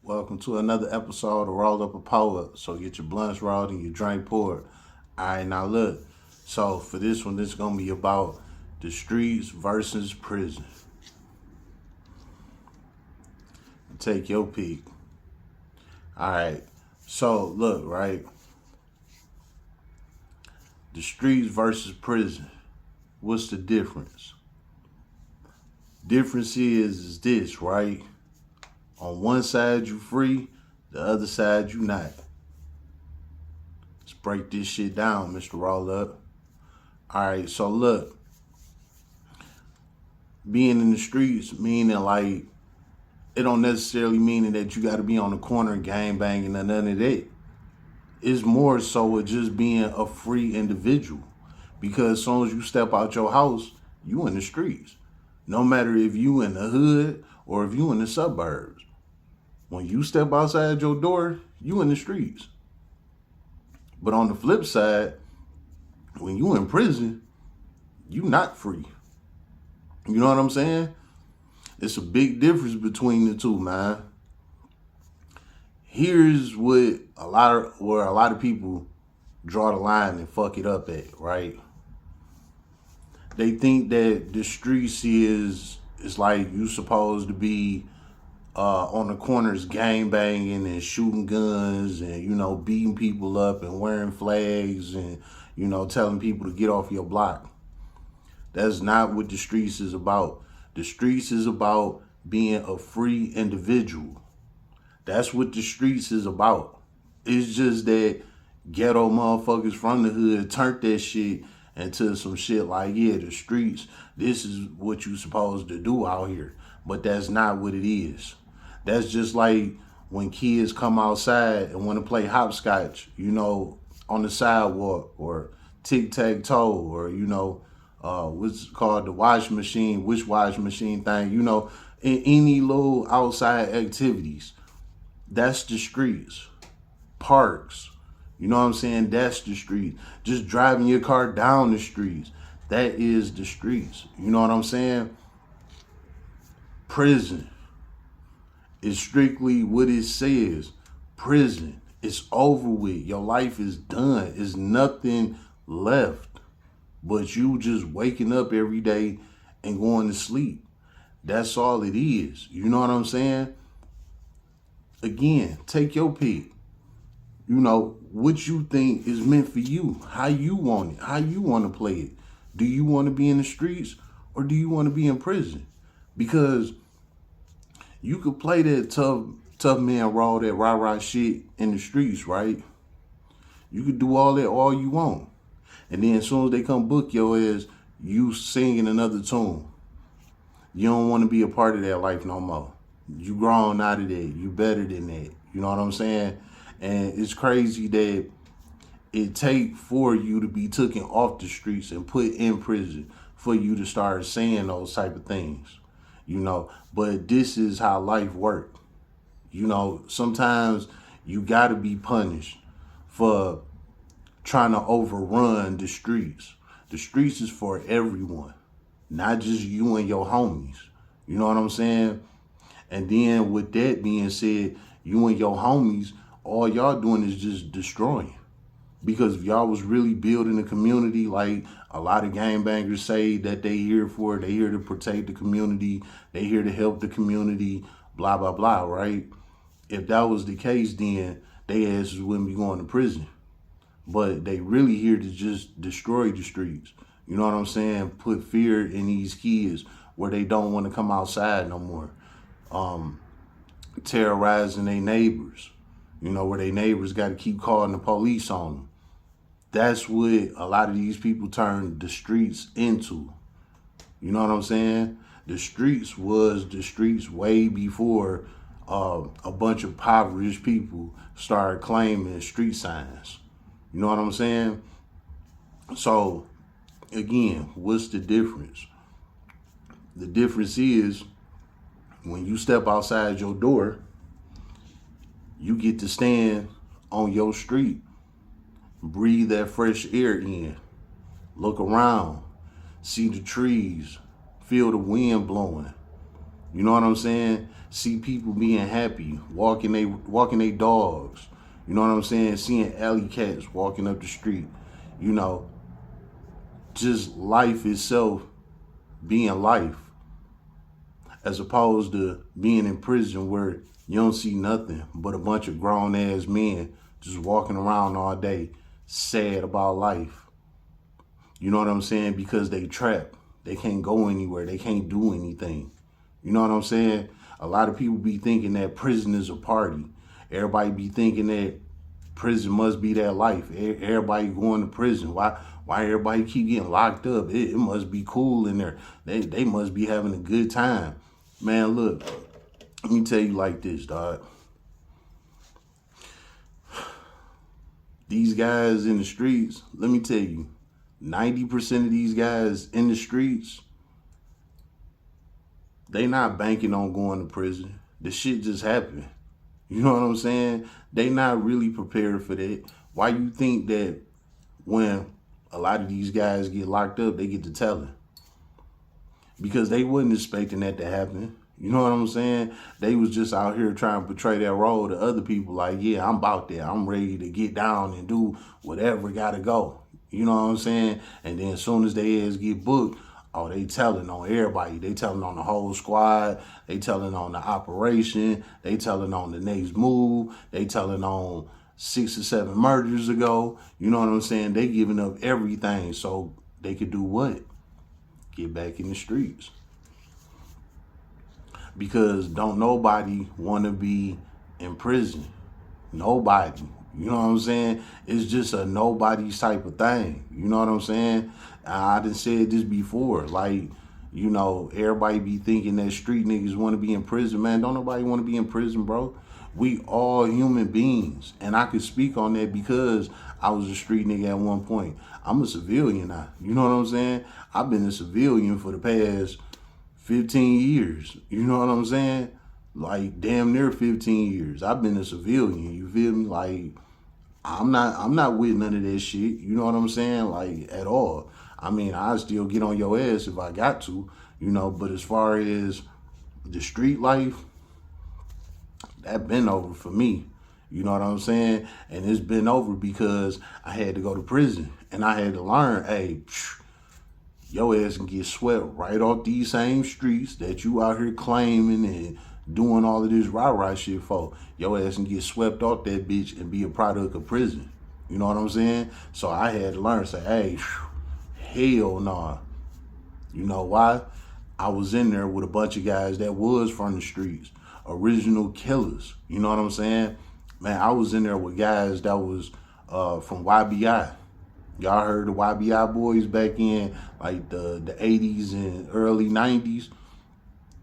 Welcome to another episode of Rolled Up a Poet. So get your blunts rolled and your drink poured. Alright, now look. So for this one, this is gonna be about the streets versus prison. Take your pick. Alright. So look, right? The streets versus prison. What's the difference? Difference is this, right? On one side you free, the other side you not. Let's break this shit down, Mr. Roll Up. Alright, so look, being in the streets meaning like it don't necessarily mean that you gotta be on the corner gang banging or none of that. It's more so with just being a free individual. Because as soon as you step out your house, you in the streets. No matter if you in the hood or if you in the suburbs. When you step outside your door, you in the streets. But on the flip side, when you in prison, you not free. You know what I'm saying? It's a big difference between the two, man. Here's where a lot of people draw the line and fuck it up at, right? They think that the streets is like you supposed to be on the corners gang banging and shooting guns and beating people up and wearing flags and telling people to get off your block. That's not what the streets is about. The streets is about being a free individual. That's what the streets is about. It's just that ghetto motherfuckers from the hood turned that shit into some shit like, yeah, the streets, this is what you supposed to do out here. But that's not what it is. That's just like when kids come outside and want to play hopscotch, on the sidewalk or tic-tac-toe or, what's called the wish wash machine thing, in any little outside activities. That's the streets. Parks. You know what I'm saying? That's the streets. Just driving your car down the streets. That is the streets. You know what I'm saying? Prison is strictly what it says. Prison. It's over with. Your life is done. It's nothing left but you just waking up every day and going to sleep. That's all it is. You know what I'm saying? Again, take your pick. What you think is meant for you, how you want it, how you want to play it. Do you want to be in the streets or do you want to be in prison? Because you could play that tough man raw, that rah shit in the streets, right? You could do all that all you want. And then as soon as they come book your ass, you singing another tune. You don't want to be a part of that life no more. You grown out of that. You better than that. You know what I'm saying? And it's crazy that it take for you to be taken off the streets and put in prison for you to start saying those type of things. But this is how life works. Sometimes you gotta be punished for trying to overrun the streets. The streets is for everyone, not just you and your homies. You know what I'm saying? And then with that being said, you and your homies, all y'all doing is just destroying. Because if y'all was really building a community like a lot of gangbangers say that they here for, they here to protect the community, they here to help the community, blah, blah, blah, right? If that was the case, then they asses wouldn't be going to prison. But they really here to just destroy the streets. You know what I'm saying? Put fear in these kids where they don't want to come outside no more. Terrorizing their neighbors, where their neighbors got to keep calling the police on them. That's what a lot of these people turn the streets into. You know what I'm saying? The streets was the streets way before a bunch of impoverished people started claiming street signs. You know what I'm saying? So, again, what's the difference? The difference is when you step outside your door, you get to stand on your street, breathe that fresh air in, look around, see the trees, feel the wind blowing, You know what I'm saying? See people being happy, walking they dogs. You know what I'm saying? Seeing alley cats walking up the street. You know, just life itself being life, as opposed to being in prison where you don't see nothing but a bunch of grown ass men just walking around all day, sad about life. You know what I'm saying? Because they trapped. They can't go anywhere. They can't do anything. You know what I'm saying? A lot of people be thinking that prison is a party. Everybody be thinking that prison must be their life. Everybody going to prison. Why everybody keep getting locked up? It must be cool in there. They must be having a good time. Man, look, let me tell you like this, dog. These guys in the streets, let me tell you, 90% of these guys in the streets, they not banking on going to prison. The shit just happened. You know what I'm saying? They not really prepared for that. Why you think that when a lot of these guys get locked up, they get to telling? Because they wasn't expecting that to happen. You know what I'm saying? They was just out here trying to portray that role to other people like, yeah, I'm about that. I'm ready to get down and do whatever gotta go. You know what I'm saying? And then as soon as they ass get booked, oh, they telling on everybody. They telling on the whole squad. They telling on the operation. They telling on the next move. They telling on 6 or 7 murders ago. You know what I'm saying? They giving up everything so they could do what? Get back in the streets. Because don't nobody want to be in prison. Nobody. You know what I'm saying? It's just a nobody type of thing. You know what I'm saying? I done said this before. Like, you know, everybody be thinking that street niggas want to be in prison. Man, don't nobody want to be in prison, bro. We all human beings. And I could speak on that because I was a street nigga at one point. I'm a civilian now. You know what I'm saying? I've been a civilian for the past 15 years. You know what I'm saying? Like damn near 15 years. I've been a civilian. You feel me? Like I'm not with none of that shit. You know what I'm saying? Like at all. I mean, I still get on your ass if I got to, you know, but as far as the street life, that been over for me. You know what I'm saying? And it's been over because I had to go to prison and I had to learn, hey, your ass can get swept right off these same streets that you out here claiming and doing all of this rah-rah shit for. Your ass can get swept off that bitch and be a product of prison. You know what I'm saying? So I had to learn, say, hey, hell nah. You know why? I was in there with a bunch of guys that was from the streets, original killers. You know what I'm saying? Man, I was in there with guys that was from YBI. Y'all heard the YBI boys back in like the 80s and early 90s?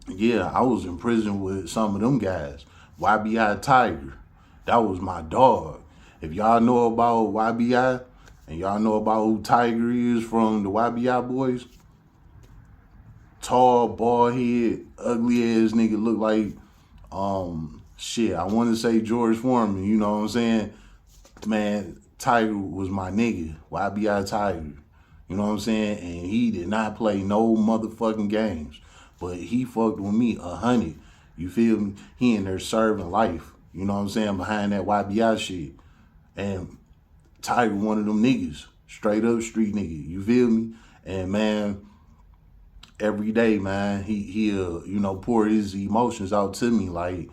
Yeah, I was in prison with some of them guys. YBI Tiger, that was my dog. If y'all know about YBI and y'all know about who Tiger is from the YBI boys, tall, bald head, ugly ass nigga, look like, shit, I want to say George Foreman, you know what I'm saying? Man, Tiger was my nigga, YBI Tiger. You know what I'm saying? And he did not play no motherfucking games. But he fucked with me 100. You feel me? He in there serving life. You know what I'm saying? Behind that YBI shit. And Tiger one of them niggas. Straight up street nigga. You feel me? And man, every day, man, he'll, you know, pour his emotions out to me like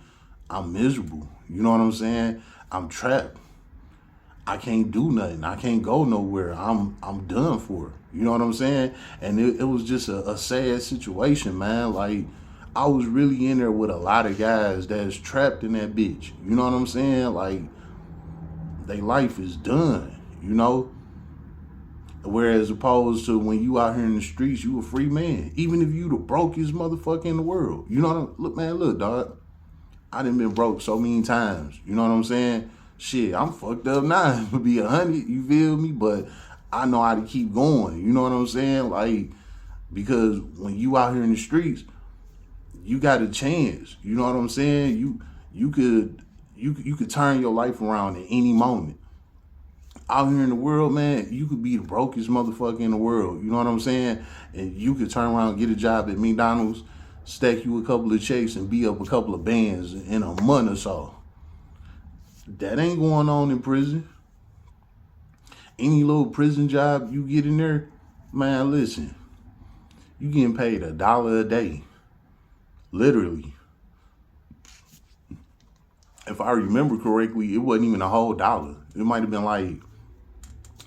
I'm miserable. You know what I'm saying? I'm trapped. I can't do nothing. I can't go nowhere. I'm done for. You know what I'm saying? And it was just a sad situation, man. Like, I was really in there with a lot of guys that's trapped in that bitch. You know what I'm saying? Like, their life is done, you know? Whereas opposed to when you out here in the streets, you a free man. Even if you the brokest motherfucker in the world. You know what I'm saying? Look, man, look, dog. I done been broke so many times. You know what I'm saying? Shit, I'm fucked up now. To be 100, you feel me? But I know how to keep going. You know what I'm saying? Like, because when you out here in the streets, you got a chance. You know what I'm saying? You could turn your life around at any moment. Out here in the world, man, you could be the brokest motherfucker in the world. You know what I'm saying? And you could turn around and get a job at McDonald's, stack you a couple of checks and be up a couple of bands in a month or so. That ain't going on in prison. Any little prison job you get in there, man, listen, you getting paid $1 a day. Literally. If I remember correctly, it wasn't even a whole dollar. It might have been like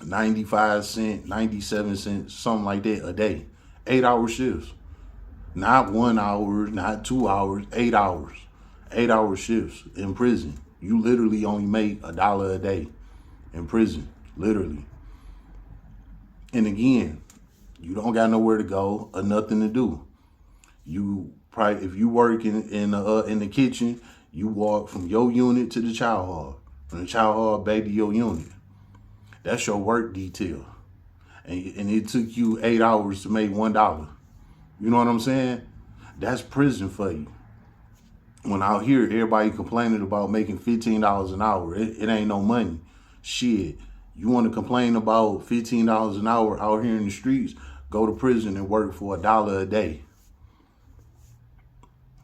95 cents, 97 cents, something like that a day. 8-hour shifts. Not 1 hour, not 2 hours, 8 hours. 8-hour shifts in prison. You literally only make $1 a day in prison. Literally. And again, you don't got nowhere to go or nothing to do. You probably, if you work in the kitchen, you walk from your unit to the chow hall, from the chow hall back to your unit. That's your work detail, and it took you 8 hours to make $1. You know what I'm saying? That's prison for you. When out here, everybody complaining about making $15 an hour, it ain't no money. Shit, you want to complain about $15 an hour out here in the streets? Go to prison and work for $1 a day.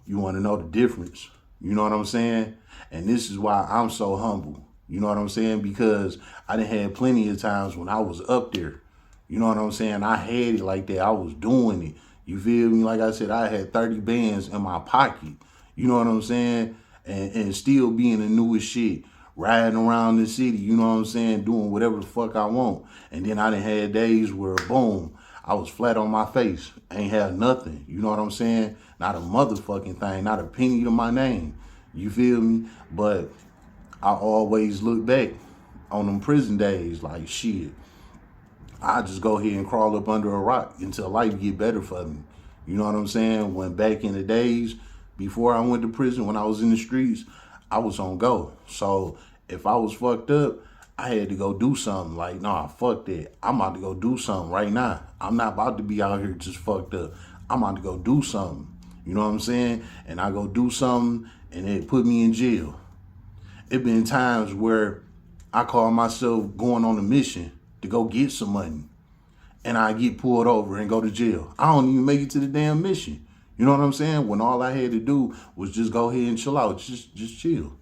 You want to know the difference. You know what I'm saying? And this is why I'm so humble. You know what I'm saying? Because I done had plenty of times when I was up there. You know what I'm saying? I had it like that. I was doing it. You feel me? Like I said, I had 30 bands in my pocket. You know what I'm saying? And still being the newest shit. Riding around the city, you know what I'm saying? Doing whatever the fuck I want. And then I done had days where, boom, I was flat on my face. Ain't had nothing. You know what I'm saying? Not a motherfucking thing. Not a penny to my name. You feel me? But I always look back on them prison days like, shit, I just go ahead and crawl up under a rock until life get better for me. You know what I'm saying? When back in the days, before I went to prison, when I was in the streets, I was on go. So if I was fucked up, I had to go do something. Like, nah, fuck that. I'm about to go do something right now. I'm not about to be out here just fucked up. I'm about to go do something. You know what I'm saying? And I go do something and it put me in jail. It been times where I call myself going on a mission to go get some money. And I get pulled over and go to jail. I don't even make it to the damn mission. You know what I'm saying? When all I had to do was just go ahead and chill out. Just chill.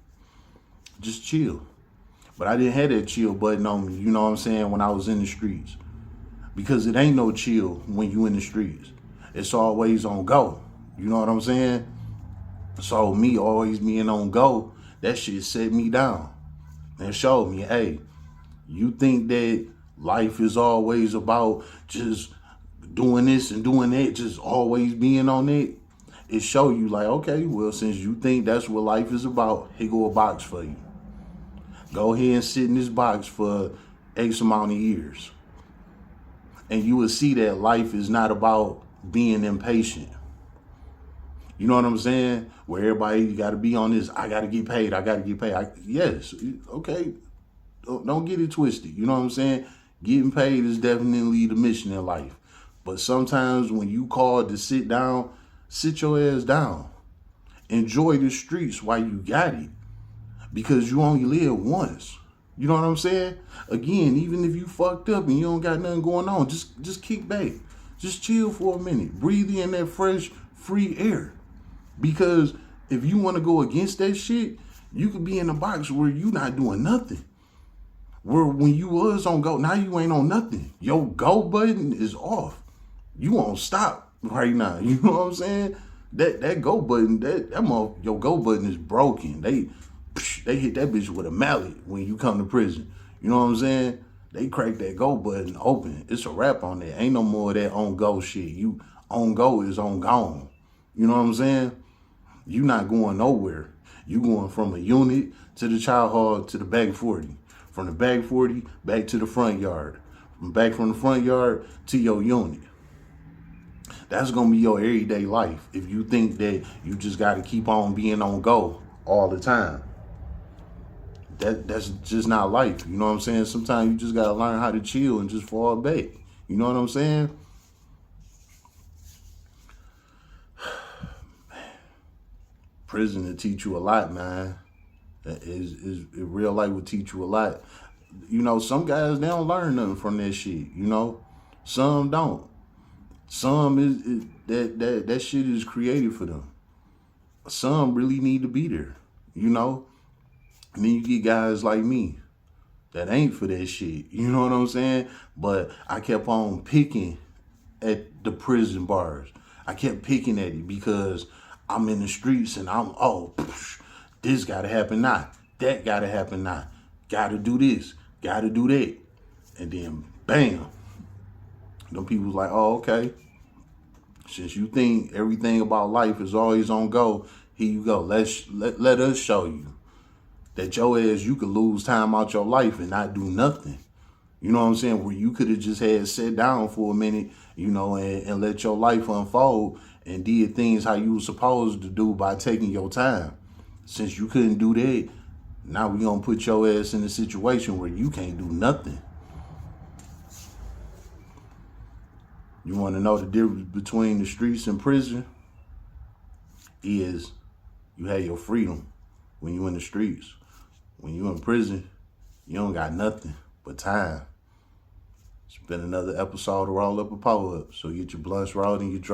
Just chill. But I didn't have that chill button on me, you know what I'm saying, when I was in the streets. Because it ain't no chill when you in the streets. It's always on go. You know what I'm saying? So me always being on go, that shit set me down. And showed me, hey, you think that life is always about just doing this and doing that, just always being on it? It show you like, okay, well, since you think that's what life is about, here go a box for you. Go ahead and sit in this box for X amount of years. And you will see that life is not about being impatient. You know what I'm saying? Where everybody, you got to be on this, I got to get paid, I got to get paid. Yes, okay, don't get it twisted. You know what I'm saying? Getting paid is definitely the mission in life. But sometimes when you called to sit down, sit your ass down. Enjoy the streets while you got it. Because you only live once. You know what I'm saying? Again, even if you fucked up and you don't got nothing going on, just kick back. Just chill for a minute. Breathe in that fresh, free air. Because if you want to go against that shit, you could be in a box where you not doing nothing. Where when you was on go, now you ain't on nothing. Your go button is off. You won't stop right now. You know what I'm saying? That go button, your go button is broken. They hit that bitch with a mallet when you come to prison. You know what I'm saying? They crack that go button open. It's a wrap on that. Ain't no more of that on go shit. You on go is on gone. You know what I'm saying? You not going nowhere. You going from a unit to the child hall to the back 40. From the back 40 back to the front yard. From the front yard to your unit. That's going to be your everyday life if you think that you just got to keep on being on go all the time. That's just not life. You know what I'm saying? Sometimes you just got to learn how to chill and just fall back. You know what I'm saying? Prison will teach you a lot, man. Real life will teach you a lot. You know, some guys, they don't learn nothing from that shit. You know, some don't. Some is that shit is created for them. Some really need to be there, you know. And then you get guys like me that ain't for that shit. You know what I'm saying? But I kept on picking at the prison bars. I kept picking at it because I'm in the streets and this gotta happen now. That gotta happen now. Gotta do this. Gotta do that. And then bam. Them people's like, oh, okay. Since you think everything about life is always on go, here you go. Let us show you that your ass, you could lose time out your life and not do nothing. You know what I'm saying? Where you could have just had sit down for a minute, you know, and let your life unfold and did things how you were supposed to do by taking your time. Since you couldn't do that, now we gonna put your ass in a situation where you can't do nothing. You want to know the difference between the streets and prison? Is you have your freedom when you in the streets. When you in prison, you don't got nothing but time. It's been another episode of Roll Up a Pull Up. So get your blunts rolled and your